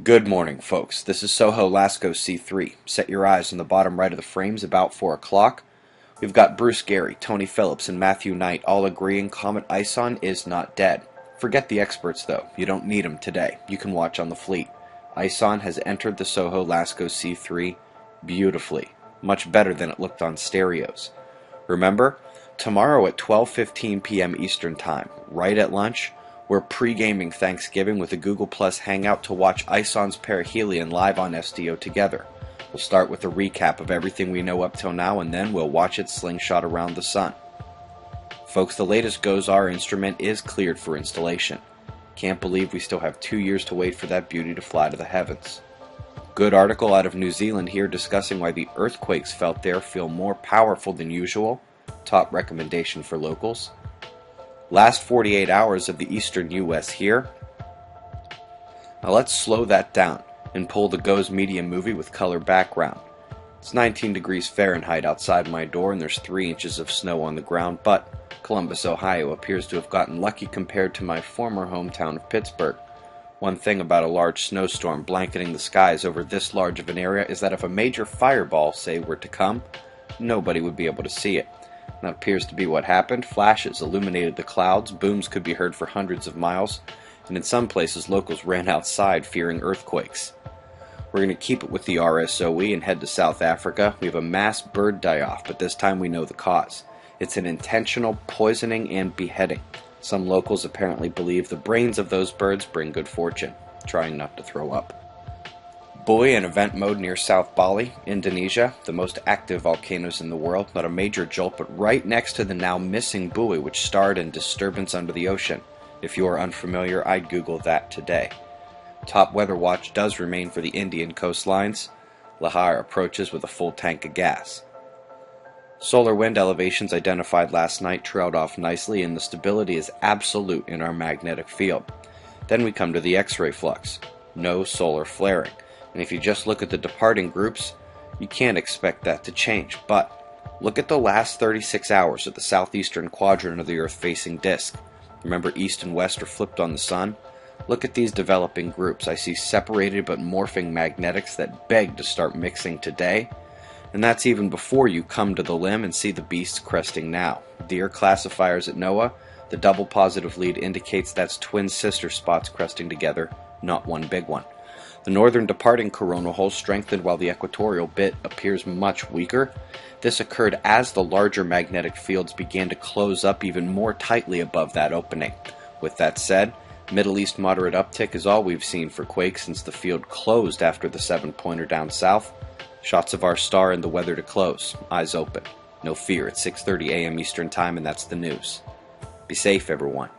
Good morning, folks. This is Soho Lasco C3. Set your eyes on the bottom right of the frames about 4 o'clock. We've got Bruce Gary, Tony Phillips, and Matthew Knight all agreeing Comet ISON is not dead. Forget the experts, though. You don't need them today. You can watch on the fleet. ISON has entered the Soho Lasco C3 beautifully. Much better than it looked on stereos. Remember, tomorrow at 12:15 p.m. Eastern Time, right at lunch, we're pre-gaming Thanksgiving with a Google Plus Hangout to watch ISON's perihelion live on SDO together. We'll start with a recap of everything we know up till now, and then we'll watch it slingshot around the sun. Folks, the latest GOES-R instrument is cleared for installation. Can't believe we still have 2 years to wait for that beauty to fly to the heavens. Good article out of New Zealand here discussing why the earthquakes felt there feel more powerful than usual. Top recommendation for locals. Last 48 hours of the eastern US here. Now let's slow that down and pull the GOES Media movie with color background. It's 19 degrees Fahrenheit outside my door and there's 3 inches of snow on the ground, but Columbus, Ohio appears to have gotten lucky compared to my former hometown of Pittsburgh. One thing about a large snowstorm blanketing the skies over this large of an area is that if a major fireball, say, were to come, nobody would be able to see it. That appears to be what happened. Flashes illuminated the clouds, booms could be heard for hundreds of miles, and in some places locals ran outside fearing earthquakes. We're going to keep it with the RSOE and head to South Africa. We have a mass bird die-off, but this time we know the cause. It's an intentional poisoning and beheading. Some locals apparently believe the brains of those birds bring good fortune, trying not to throw up. Buoy in event mode near South Bali, Indonesia, the most active volcanoes in the world. Not a major jolt, but right next to the now missing buoy which starred in disturbance under the ocean. If you are unfamiliar, I'd Google that today. Top weather watch does remain for the Indian coastlines. Lahar approaches with a full tank of gas. Solar wind elevations identified last night trailed off nicely, and the stability is absolute in our magnetic field. Then we come to the X-ray flux. No solar flaring. And if you just look at the departing groups, you can't expect that to change. But look at the last 36 hours of the southeastern quadrant of the Earth-facing disk. Remember, east and west are flipped on the sun? Look at these developing groups. I see separated but morphing magnetics that beg to start mixing today. And that's even before you come to the limb and see the beasts cresting now. Deer classifiers at NOAA, the double positive lead indicates that's twin sister spots cresting together, not one big one. The northern departing coronal hole strengthened while the equatorial bit appears much weaker. This occurred as the larger magnetic fields began to close up even more tightly above that opening. With that said, Middle East moderate uptick is all we've seen for quakes since the field closed after the 7-pointer down south. Shots of our star and the weather to close. Eyes open. No fear, it's 6:30 a.m. Eastern Time and that's the news. Be safe, everyone.